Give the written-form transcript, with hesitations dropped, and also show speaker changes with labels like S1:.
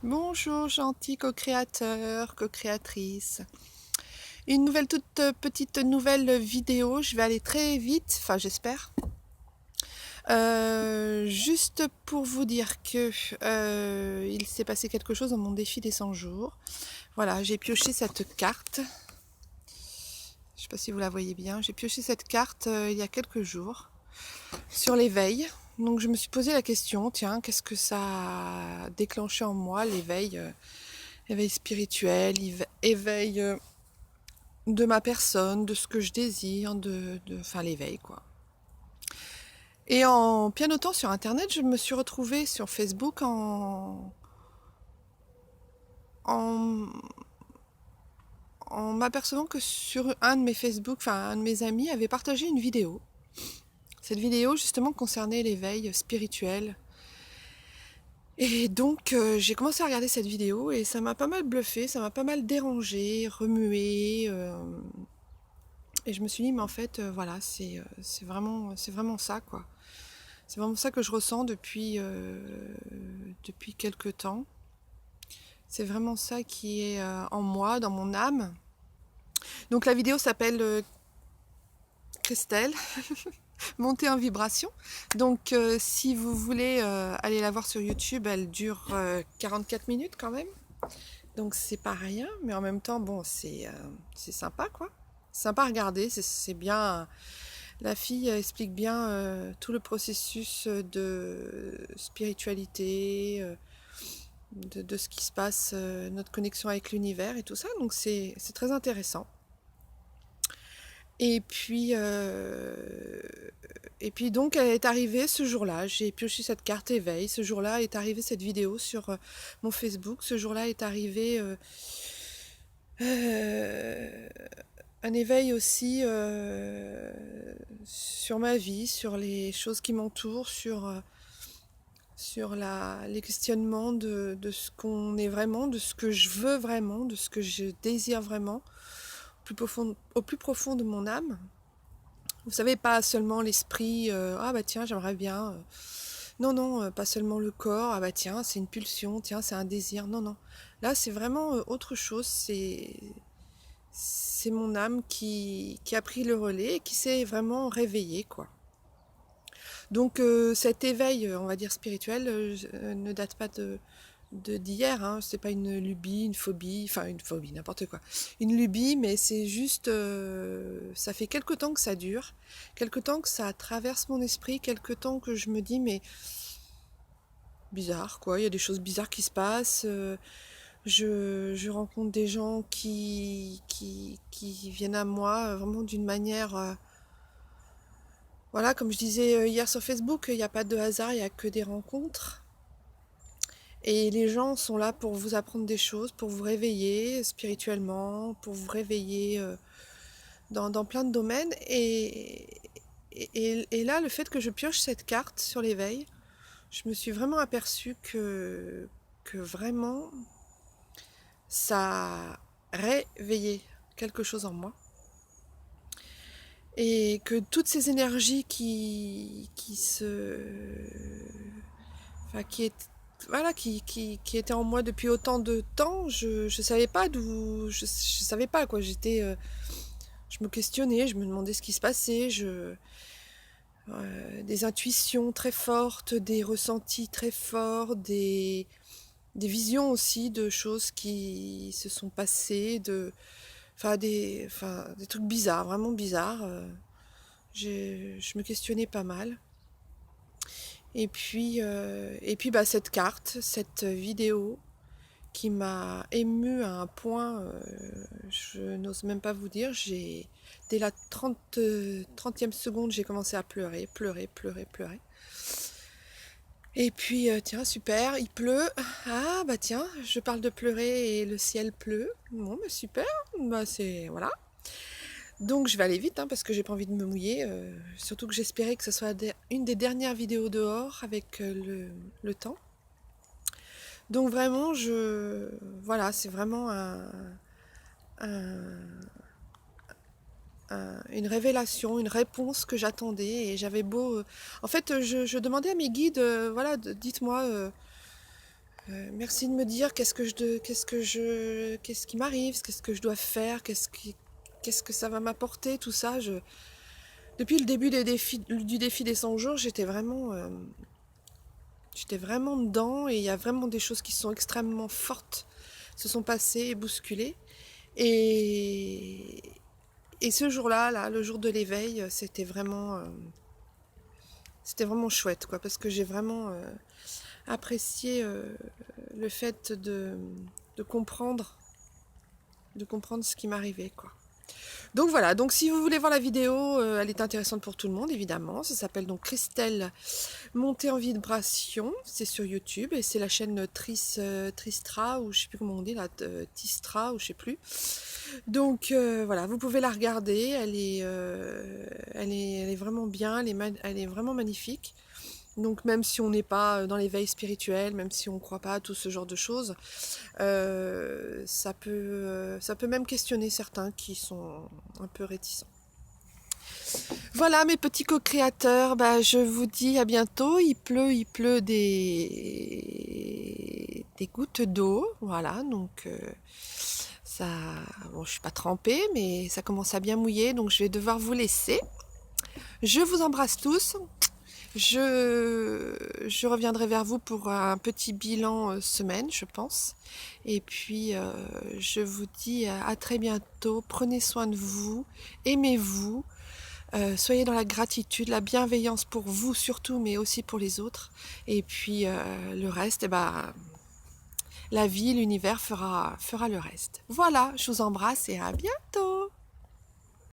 S1: Bonjour, gentil co-créateur, co-créatrice. Une nouvelle toute petite nouvelle vidéo. Je vais aller très vite, enfin j'espère. Juste pour vous dire que il s'est passé quelque chose dans mon défi des 100 jours. Voilà, j'ai pioché cette carte. Je ne sais pas si vous la voyez bien. J'ai pioché cette carte il y a quelques jours sur l'éveil. Donc je me suis posé la question, tiens, qu'est-ce que ça a déclenché en moi, l'éveil, éveil spirituel, éveil de ma personne, de ce que je désire, enfin l'éveil quoi. Et en pianotant sur internet, je me suis retrouvée sur Facebook en, en m'apercevant que sur un de mes Facebook, enfin un de mes amis avait partagé une vidéo. Cette vidéo justement concernait l'éveil spirituel. Et donc j'ai commencé à regarder cette vidéo et ça m'a pas mal bluffé, ça m'a pas mal dérangé, remué. Et je me suis dit mais en fait voilà c'est vraiment ça quoi. C'est vraiment ça que je ressens depuis quelques temps. C'est vraiment ça qui est en moi, dans mon âme. Donc la vidéo s'appelle Christelle, montée en vibration. Donc si vous voulez aller la voir sur YouTube, elle dure 44 minutes quand même. Donc c'est pas rien, mais en même temps, bon, c'est sympa quoi. Sympa à regarder, c'est bien. La fille explique bien tout le processus de spiritualité, de ce qui se passe, notre connexion avec l'univers et tout ça. Donc c'est très intéressant. Et puis, euh, et puis donc elle est arrivée ce jour-là. J'ai pioché cette carte éveil. Ce jour-là est arrivée cette vidéo sur mon Facebook. Ce jour-là est arrivé euh, un éveil aussi sur ma vie, sur les choses qui m'entourent, sur les questionnements de ce qu'on est vraiment, de ce que je veux vraiment, de ce que je désire vraiment, au plus profond de mon âme. Vous savez, pas seulement l'esprit, ah bah tiens, j'aimerais bien. Non, non, pas seulement le corps, ah bah tiens, c'est une pulsion, tiens, c'est un désir. Non, non. Là, c'est vraiment autre chose. C'est mon âme qui a pris le relais et qui s'est vraiment réveillée, quoi. Donc cet éveil, on va dire spirituel, ne date pas d'hier, hein. C'est pas une lubie, une phobie, n'importe quoi. Une lubie, mais c'est juste, ça fait quelque temps que ça dure, quelque temps que ça traverse mon esprit, quelque temps que je me dis, mais bizarre, quoi. Il y a des choses bizarres qui se passent. Je rencontre des gens qui viennent à moi vraiment d'une manière. Voilà, comme je disais hier sur Facebook, il n'y a pas de hasard, il n'y a que des rencontres. Et les gens sont là pour vous apprendre des choses, pour vous réveiller spirituellement, pour vous réveiller dans plein de domaines. Et là, le fait que je pioche cette carte sur l'éveil, je me suis vraiment aperçue que vraiment, ça a réveillé quelque chose en moi. Et que toutes ces énergies enfin, voilà, qui étaient en moi depuis autant de temps, je savais pas je savais pas quoi. Je me questionnais, je me demandais ce qui se passait, des intuitions très fortes, des ressentis très forts, des visions aussi de choses qui se sont passées, enfin, des trucs bizarres, vraiment bizarres. Je me questionnais pas mal. Et puis bah, cette carte, cette vidéo qui m'a émue à un point, je n'ose même pas vous dire, dès la 30e seconde, j'ai commencé à pleurer, pleurer, pleurer, pleurer. Et puis, tiens, super, il pleut. Ah, bah tiens, je parle de pleurer et le ciel pleut. Bon, bah super, bah c'est... Voilà. Donc je vais aller vite, hein, parce que j'ai pas envie de me mouiller. Surtout que j'espérais que ce soit une des dernières vidéos dehors avec le temps. Donc vraiment, voilà, c'est vraiment un- une révélation, une réponse que j'attendais. Et j'avais beau... En fait, je demandais à mes guides, voilà, dites-moi Merci de me dire qu'est-ce qui m'arrive, qu'est-ce que je dois faire, qu'est-ce que ça va m'apporter, tout ça. Depuis le début du défi des 100 jours, j'étais vraiment dedans et il y a vraiment des choses qui sont extrêmement fortes, se sont passées et bousculées. Et, et ce jour-là, là, le jour de l'éveil, c'était vraiment chouette, quoi, parce que j'ai vraiment apprécié le fait de comprendre, de comprendre ce qui m'arrivait, quoi. Donc voilà, donc si vous voulez voir la vidéo, elle est intéressante pour tout le monde, évidemment. Ça s'appelle donc Christelle Montée en vibration, c'est sur YouTube et c'est la chaîne Tristra, ou je sais plus comment on dit là, Tistra, ou je sais plus. Donc voilà, vous pouvez la regarder, elle est vraiment bien, elle est vraiment magnifique. Donc même si on n'est pas dans l'éveil spirituel, même si on ne croit pas à tout ce genre de choses, ça peut même questionner certains qui sont un peu réticents. Voilà mes petits co-créateurs, bah, je vous dis à bientôt. Il pleut des gouttes d'eau, voilà, donc ça, bon, je suis pas trempée, mais ça commence à bien mouiller, donc je vais devoir vous laisser. Je vous embrasse tous. Je reviendrai vers vous pour un petit bilan semaine, je pense. Et puis, je vous dis à très bientôt. Prenez soin de vous, aimez-vous, soyez dans la gratitude, la bienveillance pour vous surtout, mais aussi pour les autres. Et puis, le reste, eh ben, la vie, l'univers fera le reste. Voilà, je vous embrasse et à bientôt.